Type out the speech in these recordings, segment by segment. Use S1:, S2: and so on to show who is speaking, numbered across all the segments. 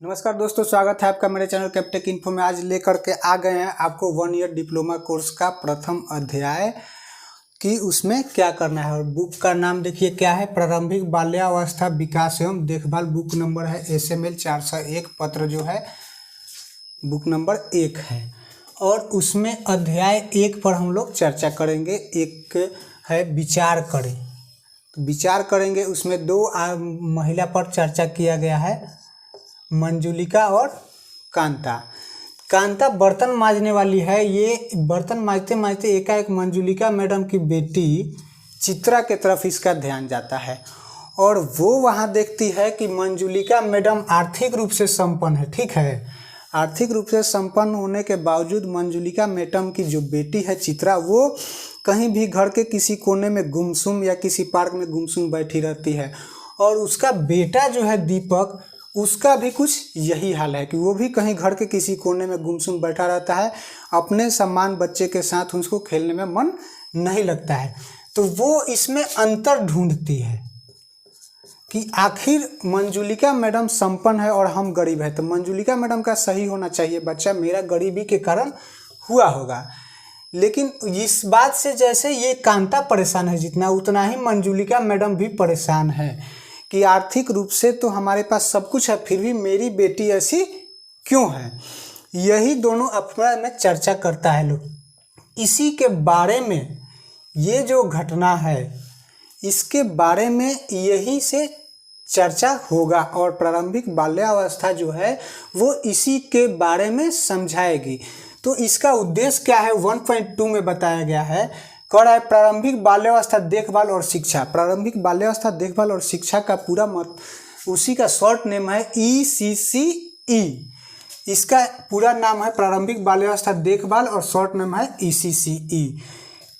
S1: नमस्कार दोस्तों, स्वागत है आपका मेरे चैनल कैप्टेक इन्फो में। आज लेकर के आ गए हैं आपको 1 ईयर डिप्लोमा कोर्स का प्रथम अध्याय कि उसमें क्या करना है। और बुक का नाम देखिए क्या है, प्रारंभिक बाल्यावस्था विकास एवं देखभाल। बुक नंबर है SML 401, पत्र जो है बुक नंबर 1 है। और उसमें अध्याय 1 पर हम लोग चर्चा करेंगे। एक है विचार करें, तो विचार करेंगे उसमें 2 महिला पर चर्चा किया गया है, मंजुलिका और कांता। कांता बर्तन मांजने वाली है। ये बर्तन मांजते मांजते एकाएक मंजुलिका मैडम की बेटी चित्रा के तरफ इसका ध्यान जाता है और वो वहाँ देखती है कि मंजुलिका मैडम आर्थिक रूप से संपन्न है। ठीक है, आर्थिक रूप से संपन्न होने के बावजूद मंजुलिका मैडम की जो बेटी है चित्रा, वो कहीं भी घर के किसी कोने में गुमसुम या किसी पार्क में गुमसुम बैठी रहती है। और उसका बेटा जो है दीपक, उसका भी कुछ यही हाल है कि वो भी कहीं घर के किसी कोने में गुमसुम बैठा रहता है। अपने समान बच्चे के साथ उसको खेलने में मन नहीं लगता है। तो वो इसमें अंतर ढूंढती है कि आखिर मंजुलिका मैडम संपन्न है और हम गरीब है, तो मंजुलिका मैडम का सही होना चाहिए बच्चा, मेरा गरीबी के कारण हुआ होगा। लेकिन इस बात से जैसे ये कांता परेशान है जितना, उतना ही मंजुलिका मैडम भी परेशान है कि आर्थिक रूप से तो हमारे पास सब कुछ है, फिर भी मेरी बेटी ऐसी क्यों है। यही दोनों अपना में चर्चा करता है लोग। इसी के बारे में ये जो घटना है, इसके बारे में यही से चर्चा होगा। और प्रारंभिक बाल्यावस्था जो है वो इसी के बारे में समझाएगी। तो इसका उद्देश्य क्या है 1.2 में बताया गया है। कह रहा है प्रारंभिक बाल्यावस्था देखभाल और शिक्षा। प्रारंभिक बाल्यावस्था देखभाल और शिक्षा का पूरा उसी का शॉर्ट नेम है ECCE। इसका पूरा नाम है प्रारंभिक बाल्यावस्था देखभाल और शॉर्ट नेम है ECCE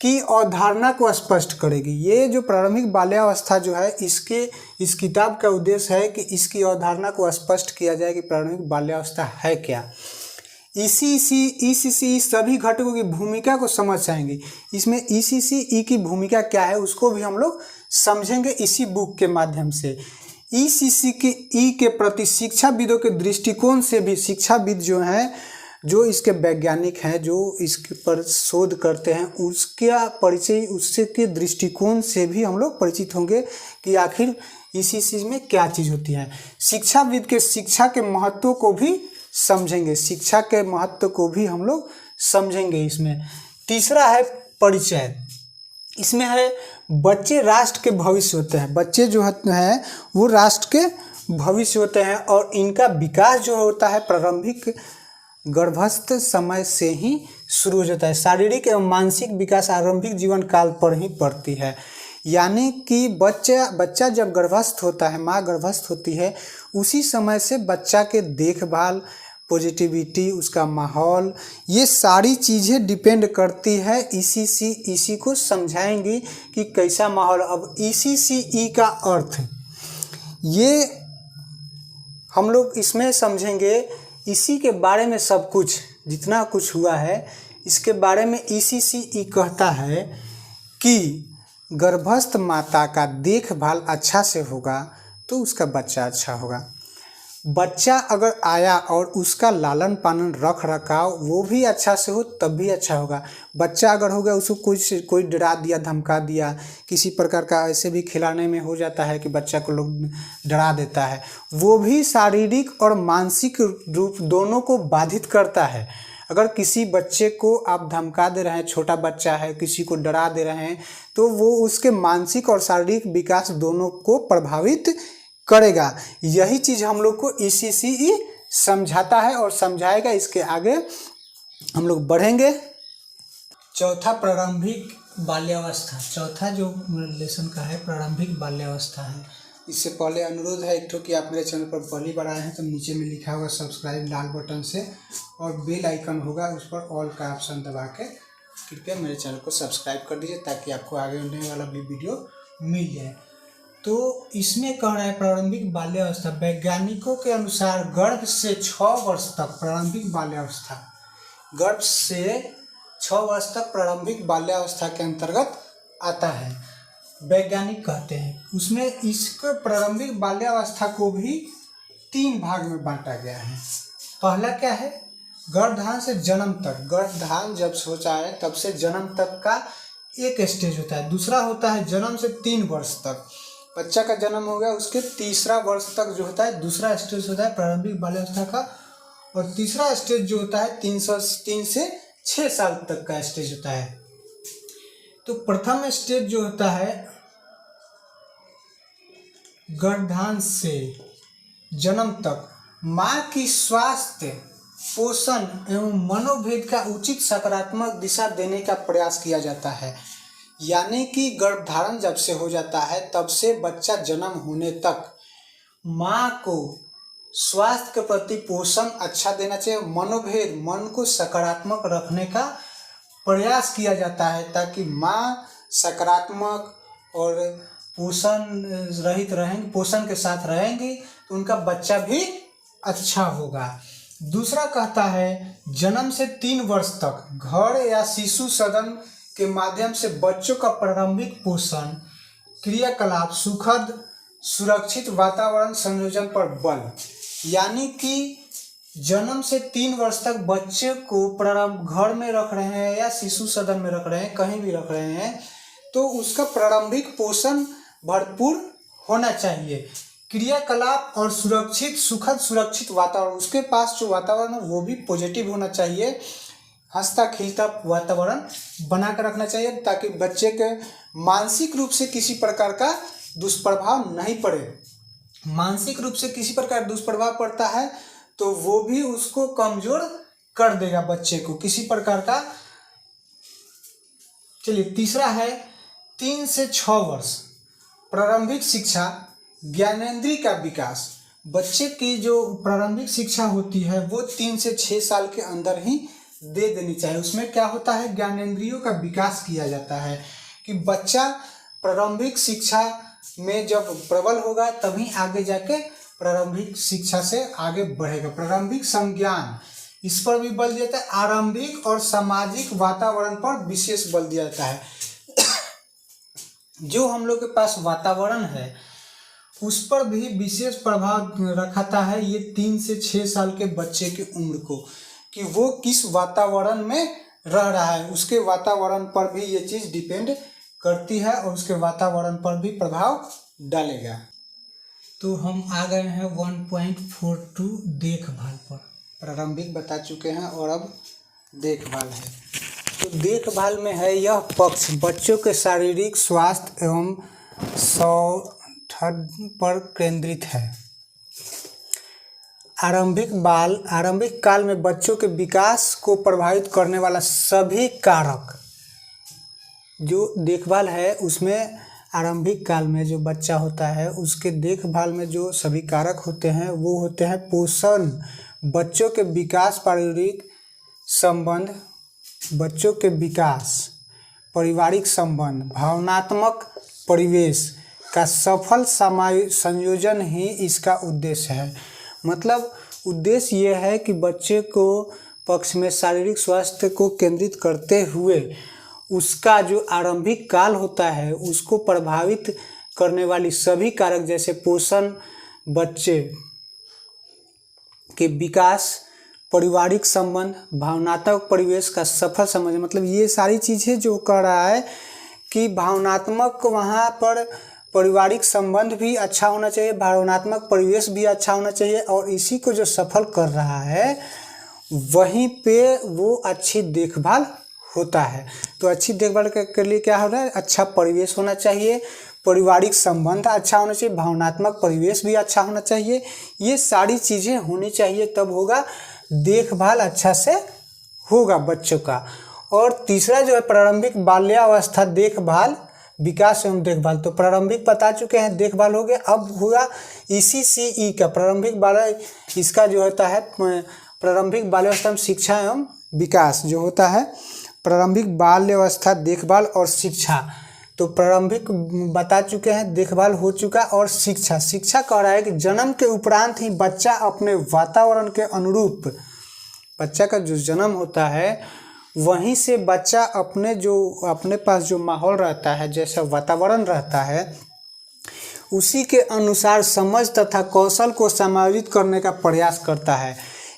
S1: की अवधारणा को स्पष्ट करेगी। ये जो प्रारंभिक बाल्यावस्था जो है, इस किताब का उद्देश्य है कि इसकी अवधारणा को स्पष्ट किया जाए कि प्रारंभिक बाल्यावस्था है क्या। ECCE सभी घटकों की भूमिका को समझ जाएंगे। इसमें ECCE की भूमिका क्या है उसको भी हम लोग समझेंगे इसी बुक के माध्यम से। ECCE के प्रति शिक्षाविदों के दृष्टिकोण से भी, शिक्षाविद जो हैं, जो इसके वैज्ञानिक हैं, जो इसके पर शोध करते हैं, उसका परिचय उससे के दृष्टिकोण से भी हम लोग परिचित होंगे कि आखिर ECCE में क्या चीज़ होती है। शिक्षाविद के शिक्षा के महत्व को भी समझेंगे, शिक्षा के महत्व को भी हम लोग समझेंगे इसमें। तीसरा है परिचय। इसमें है बच्चे राष्ट्र के भविष्य होते हैं। बच्चे जो हैं वो राष्ट्र के भविष्य होते हैं और इनका विकास जो होता है प्रारंभिक गर्भस्थ समय से ही शुरू हो जाता है। शारीरिक एवं मानसिक विकास आरंभिक जीवन काल पर ही पड़ती है। यानी कि बच्चा जब गर्भस्थ होता है, माँ गर्भस्थ होती है, उसी समय से बच्चा के देखभाल, पॉजिटिविटी, उसका माहौल, ये सारी चीज़ें डिपेंड करती है। ECCE को समझाएंगी कि कैसा माहौल। अब ECCE का अर्थ ये हम लोग इसमें समझेंगे। इसी के बारे में सब कुछ जितना कुछ हुआ है इसके बारे में ECCE कहता है कि गर्भस्थ माता का देखभाल अच्छा से होगा तो उसका बच्चा अच्छा होगा। बच्चा अगर आया और उसका लालन पालन रख रखाव वो भी अच्छा से हो तब भी अच्छा होगा। बच्चा अगर हो गया, उसको कोई डरा दिया, धमका दिया, किसी प्रकार का ऐसे भी खिलाने में हो जाता है कि बच्चा को लोग डरा देता है, वो भी शारीरिक और मानसिक रूप दोनों को बाधित करता है। अगर किसी बच्चे को आप धमका दे रहे हैं, छोटा बच्चा है, किसी को डरा दे रहे हैं, तो वो उसके मानसिक और शारीरिक विकास दोनों को प्रभावित करेगा। यही चीज़ हम लोग को ECCE समझाता है और समझाएगा। इसके आगे हम लोग बढ़ेंगे। चौथा प्रारंभिक बाल्यावस्था। चौथा जो लेसन का है प्रारंभिक बाल्यावस्था है। इससे पहले अनुरोध है एक तो कि आप मेरे चैनल पर पहली बार आए हैं तो नीचे में लिखा होगा सब्सक्राइब लाल बटन से, और बेल आइकन होगा उस पर ऑल का ऑप्शन दबा के कृपया मेरे चैनल को सब्सक्राइब कर दीजिए ताकि आपको आगे आने वाला भी वीडियो मिल जाए। तो इसमें कह रहा है प्रारंभिक बाल्यावस्था, वैज्ञानिकों के अनुसार गर्भ से 6 वर्ष तक प्रारंभिक बाल्यावस्था, गर्भ से 6 वर्ष तक प्रारंभिक बाल्यावस्था के अंतर्गत आता है, वैज्ञानिक कहते हैं। उसमें इसको प्रारंभिक बाल्यावस्था को भी 3 भाग में बांटा गया है। पहला क्या है, गर्भधारण से जन्म तक। गर्भधारण जब सोचा है तब से जन्म तक का एक स्टेज होता है। दूसरा होता है जन्म से 3 वर्ष तक, बच्चा का जन्म हो गया उसके तीसरा वर्ष तक जो होता है दूसरा स्टेज होता है प्रारंभिक बाल्यावस्था का। और तीसरा स्टेज जो होता है 3 से 6 साल तक का स्टेज होता है। तो प्रथम स्टेज जो होता है गर्भधारण से जन्म तक माँ की स्वास्थ्य, पोषण एवं मनोभेद का उचित सकारात्मक दिशा देने का प्रयास किया जाता है। यानी कि गर्भधारण जब से हो जाता है तब से बच्चा जन्म होने तक माँ को स्वास्थ्य के प्रति पोषण अच्छा देना चाहिए, मनोभेद, मन को सकारात्मक रखने का प्रयास किया जाता है ताकि माँ सकारात्मक और पोषण रहित रहेंगे, पोषण के साथ रहेंगी तो उनका बच्चा भी अच्छा होगा। दूसरा कहता है जन्म से 3 वर्ष तक घर या शिशु सदन के माध्यम से बच्चों का प्रारंभिक पोषण, क्रियाकलाप, सुखद सुरक्षित वातावरण संयोजन पर बल। यानी कि जन्म से 3 वर्ष तक बच्चे को घर में रख रहे हैं या शिशु सदन में रख रहे हैं, कहीं भी रख रहे हैं, तो उसका प्रारंभिक पोषण भरपूर होना चाहिए। क्रियाकलाप और सुखद सुरक्षित वातावरण, उसके पास जो वातावरण है वो भी पॉजिटिव होना चाहिए, हंसता खिलता वातावरण बना कर रखना चाहिए ताकि बच्चे के मानसिक रूप से किसी प्रकार का दुष्प्रभाव नहीं पड़े। मानसिक रूप से किसी प्रकार दुष्प्रभाव पड़ता है तो वो भी उसको कमजोर कर देगा बच्चे को किसी प्रकार का। चलिए तीसरा है 3 से 6 वर्ष प्रारंभिक शिक्षा, ज्ञानेंद्रिय का विकास। बच्चे की जो प्रारंभिक शिक्षा होती है वो 3 से 6 साल के अंदर ही दे देनी चाहिए। उसमें क्या होता है, ज्ञानेंद्रियों का विकास किया जाता है कि बच्चा प्रारंभिक शिक्षा में जब प्रबल होगा तभी आगे जाके प्रारंभिक शिक्षा से आगे बढ़ेगा। प्रारंभिक संज्ञान, इस पर भी बल दिया जाता है। आरंभिक और सामाजिक वातावरण पर विशेष बल दिया जाता है। जो हम लोग के पास वातावरण है उस पर भी विशेष प्रभाव रखता है ये 3 से 6 साल के बच्चे की उम्र को, कि वो किस वातावरण में रह रहा है, उसके वातावरण पर भी ये चीज़ डिपेंड करती है और उसके वातावरण पर भी प्रभाव डालेगा। तो हम आ गए हैं 1.42 देखभाल पर। प्रारंभिक बता चुके हैं और अब देखभाल है। तो देखभाल में है यह पक्ष बच्चों के शारीरिक स्वास्थ्य एवं सौष्ठव पर केंद्रित है। आरंभिक काल में बच्चों के विकास को प्रभावित करने वाला सभी कारक, जो देखभाल है उसमें आरंभिक काल में जो बच्चा होता है उसके देखभाल में जो सभी कारक होते हैं वो होते हैं पोषण, बच्चों के विकास, पारिवारिक संबंध, बच्चों के विकास, पारिवारिक संबंध, भावनात्मक परिवेश का सफल संयोजन ही इसका उद्देश्य है। मतलब उद्देश्य ये है कि बच्चे को पक्ष में शारीरिक स्वास्थ्य को केंद्रित करते हुए उसका जो आरंभिक काल होता है उसको प्रभावित करने वाली सभी कारक जैसे पोषण, बच्चे के विकास, पारिवारिक संबंध, भावनात्मक परिवेश का सफल समझ, मतलब ये सारी चीज़ें जो कह रहा है कि भावनात्मक वहाँ पर पारिवारिक संबंध भी अच्छा होना चाहिए, भावनात्मक परिवेश भी अच्छा होना चाहिए और इसी को जो सफल कर रहा है वहीं पे वो अच्छी देखभाल होता है। तो अच्छी देखभाल के लिए क्या हो रहा है, अच्छा परिवेश होना चाहिए, पारिवारिक संबंध अच्छा होना चाहिए, भावनात्मक परिवेश भी अच्छा होना चाहिए। ये सारी चीज़ें होनी चाहिए तब होगा देखभाल अच्छा से होगा बच्चों का। और तीसरा जो है प्रारंभिक बाल्यावस्था देखभाल, विकास एवं देखभाल। तो प्रारंभिक बता चुके हैं, देखभाल हो गया। अब होगा ECCE का प्रारंभिक बाल्य, इसका जो होता है प्रारंभिक बाल्यावस्था में शिक्षा एवं विकास जो होता है, प्रारंभिक बाल्यावस्था देखभाल और शिक्षा। तो प्रारंभिक बता चुके हैं, देखभाल हो चुका और शिक्षा कह रहा है कि जन्म के उपरांत ही बच्चा अपने वातावरण के अनुरूप, बच्चा का जो जन्म होता है वहीं से बच्चा अपने पास जो माहौल रहता है, जैसा वातावरण रहता है उसी के अनुसार समझ तथा कौशल को समायोजित करने का प्रयास करता है।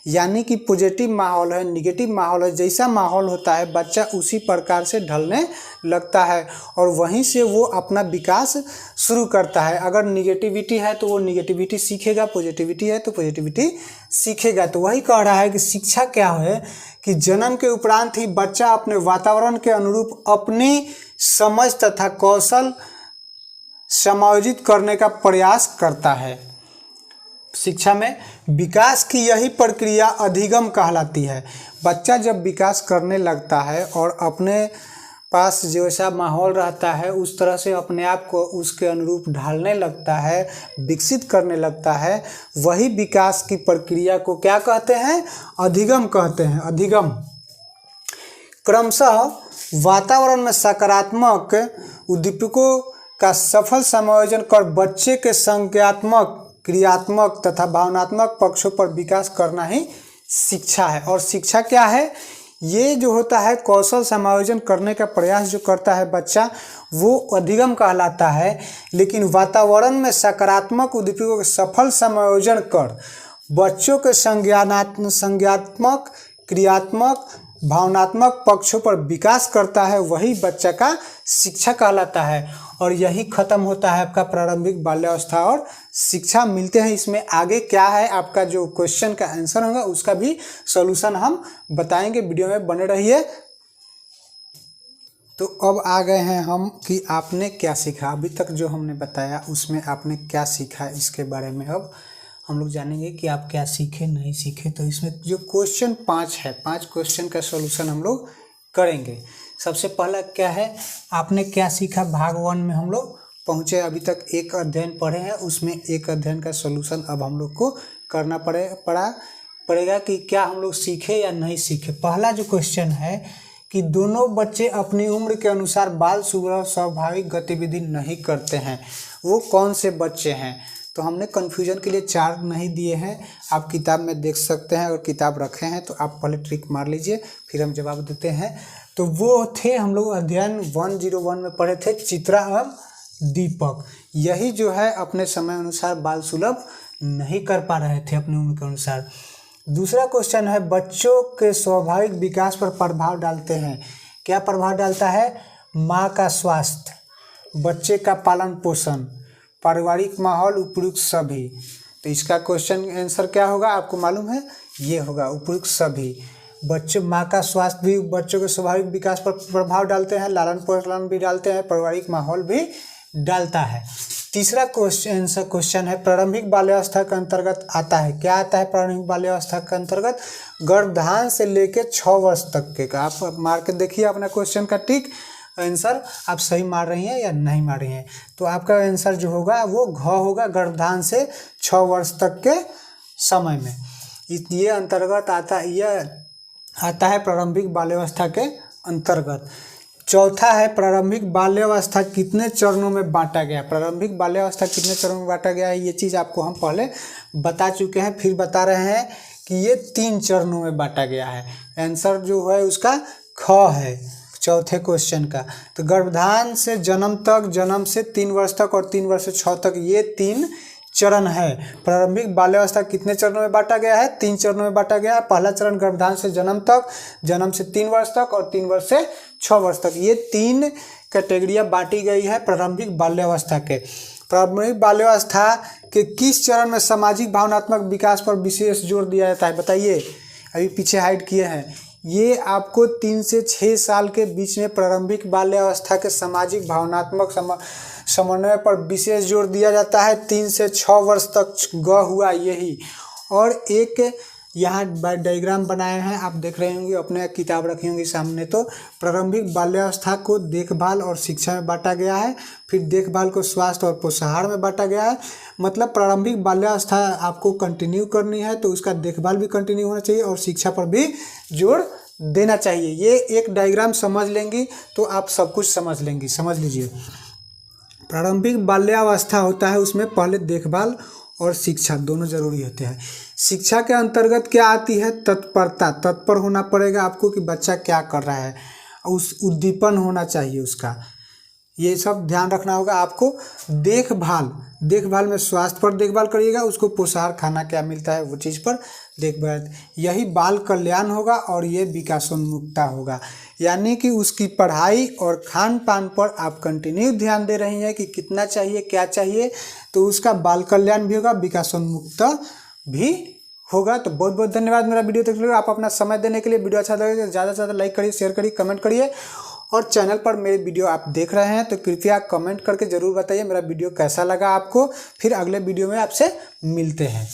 S1: यानी कि पॉजिटिव माहौल है, निगेटिव माहौल है, जैसा माहौल होता है बच्चा उसी प्रकार से ढलने लगता है और वहीं से वो अपना विकास शुरू करता है। अगर निगेटिविटी है तो वो निगेटिविटी सीखेगा, पॉजिटिविटी है तो पॉजिटिविटी सीखेगा। तो वही कह रहा है कि शिक्षा क्या है कि जन्म के उपरांत ही बच्चा अपने वातावरण के अनुरूप अपनी समझ तथा कौशल समायोजित करने का प्रयास करता है। शिक्षा में विकास की यही प्रक्रिया अधिगम कहलाती है। बच्चा जब विकास करने लगता है और अपने पास जैसा माहौल रहता है उस तरह से अपने आप को उसके अनुरूप ढालने लगता है, विकसित करने लगता है, वही विकास की प्रक्रिया को क्या कहते हैं? अधिगम कहते हैं। अधिगम क्रमशः वातावरण में सकारात्मक उद्दीपकों का सफल समायोजन कर बच्चे के संज्ञानात्मक, क्रियात्मक तथा भावनात्मक पक्षों पर विकास करना ही शिक्षा है। और शिक्षा क्या है? ये जो होता है कौशल समायोजन करने का प्रयास जो करता है बच्चा, वो अधिगम कहलाता है। लेकिन वातावरण में सकारात्मक उद्दीपकों के सफल समायोजन कर बच्चों के संज्ञानात्मक, क्रियात्मक, भावनात्मक पक्षों पर विकास करता है, वही बच्चा का शिक्षा कहलाता है। और यही खत्म होता है आपका प्रारंभिक बाल्यावस्था और शिक्षा। मिलते हैं इसमें आगे क्या है, आपका जो क्वेश्चन का आंसर होगा उसका भी सॉल्यूशन हम बताएंगे। वीडियो में बने रहिए। तो अब आ गए हैं हम कि आपने क्या सीखा। अभी तक जो हमने बताया उसमें आपने क्या सीखा, इसके बारे में अब हम लोग जानेंगे कि आप क्या सीखे, नहीं सीखे। तो इसमें जो क्वेश्चन 5 है, 5 क्वेश्चन का सॉल्यूशन हम लोग करेंगे। सबसे पहला क्या है, आपने क्या सीखा। भाग 1 में हम लोग पहुँचे, अभी तक एक अध्ययन पढ़े हैं, उसमें एक अध्ययन का सॉल्यूशन अब हम लोग को करना पड़ेगा कि क्या हम लोग सीखे या नहीं सीखे। पहला जो क्वेश्चन है कि दोनों बच्चे अपनी उम्र के अनुसार बाल स्वाभाविक गतिविधि नहीं करते हैं, वो कौन से बच्चे हैं। तो हमने कन्फ्यूजन के लिए 4 नहीं दिए हैं, आप किताब में देख सकते हैं। अगर किताब रखे हैं तो आप पहले ट्रिक मार लीजिए, फिर हम जवाब देते हैं। तो वो थे, हम लोग अध्ययन 101 में पढ़े थे, चित्रा एवं दीपक। यही जो है अपने समय अनुसार बाल सुलभ नहीं कर पा रहे थे अपनी उम्र के अनुसार। दूसरा क्वेश्चन है, बच्चों के स्वाभाविक विकास पर प्रभाव डालते हैं। क्या प्रभाव डालता है? माँ का स्वास्थ्य, बच्चे का पालन पोषण, पारिवारिक माहौल, उपयुक्त सभी। तो इसका क्वेश्चन आंसर क्या होगा आपको मालूम है? ये होगा उपयुक्त सभी। बच्चे, माँ का स्वास्थ्य भी बच्चों के स्वाभाविक विकास पर प्रभाव डालते हैं, लालन पालन भी डालते हैं, पारिवारिक माहौल भी डालता है। तीसरा क्वेश्चन है, प्रारंभिक बाल्यावस्था के अंतर्गत आता है। क्या आता है प्रारंभिक बाल्यावस्था के अंतर्गत? गर्भधारण से लेकर 6 वर्ष तक के का। आप मार के देखिए अपना क्वेश्चन का टिक, आंसर आप सही मार रही हैं या नहीं मार रही हैं। तो आपका आंसर जो होगा वो घ होगा, गर्भधारण से 6 वर्ष तक के समय में ये अंतर्गत आता है प्रारंभिक बाल्यावस्था के अंतर्गत। चौथा है, प्रारंभिक बाल्यावस्था कितने चरणों में बांटा गया। प्रारंभिक बाल्यावस्था कितने चरणों में बांटा गया है, ये चीज़ आपको हम पहले बता चुके हैं, फिर बता रहे हैं कि ये 3 चरणों में बांटा गया है। आंसर जो है उसका ख है चौथे क्वेश्चन का। तो गर्भधारण से जन्म तक, जन्म से 3 वर्ष तक और 3 वर्ष से 6 तक, ये 3 चरण है। प्रारंभिक बाल्यावस्था कितने चरणों में बांटा गया है? 3 चरणों में बांटा गया है। पहला चरण गर्भधारण से जन्म तक, जन्म से 3 वर्ष तक और 3 वर्ष से 6 वर्ष तक, ये 3 कैटेगरियाँ बांटी गई है प्रारंभिक बाल्यावस्था के। प्रारंभिक बाल्यावस्था के किस चरण में सामाजिक भावनात्मक विकास पर विशेष जोर दिया जाता है? बताइए, अभी पीछे हाइड किए हैं। ये आपको 3 से 6 साल के बीच में प्रारंभिक बाल्यावस्था के सामाजिक भावनात्मक समन्वय पर विशेष जोर दिया जाता है। 3 से 6 वर्ष तक ग हुआ यही। और एक यहाँ डायग्राम बनाए हैं, आप देख रहे होंगे, अपने किताब रखी होंगी सामने। तो प्रारंभिक बाल्यावस्था को देखभाल और शिक्षा में बांटा गया है, फिर देखभाल को स्वास्थ्य और पोषाहार में बांटा गया है। मतलब प्रारंभिक बाल्यावस्था आपको कंटिन्यू करनी है तो उसका देखभाल भी कंटिन्यू होना चाहिए और शिक्षा पर भी जोर देना चाहिए। ये एक डायग्राम समझ लेंगी तो आप सब कुछ समझ लेंगी। समझ लीजिए, प्रारंभिक बाल्यावस्था होता है, उसमें पहले देखभाल और शिक्षा दोनों जरूरी होते हैं। शिक्षा के अंतर्गत क्या आती है? तत्परता, तत्पर होना पड़ेगा आपको कि बच्चा क्या कर रहा है, उस उद्दीपन होना चाहिए उसका। ये सब ध्यान रखना होगा आपको। देखभाल में स्वास्थ्य पर देखभाल करिएगा, उसको पोषाहार खाना क्या मिलता है वो चीज़ पर देखभाल, यही बाल कल्याण होगा और ये विकासोन्मुखता होगा। यानी कि उसकी पढ़ाई और खान पान पर आप कंटिन्यू ध्यान दे रही हैं कि कितना चाहिए क्या चाहिए, तो उसका बाल कल्याण भी होगा, विकासोन्मुखता भी होगा। तो बहुत बहुत धन्यवाद मेरा वीडियो देखने के लिए। आप अपना समय देने के लिए, वीडियो अच्छा लगे तो ज़्यादा से ज़्यादा लाइक करिए, शेयर करिए, कमेंट करिए। और चैनल पर मेरे वीडियो आप देख रहे हैं तो कृपया कमेंट करके ज़रूर बताइए मेरा वीडियो कैसा लगा आपको। फिर अगले वीडियो में आपसे मिलते हैं।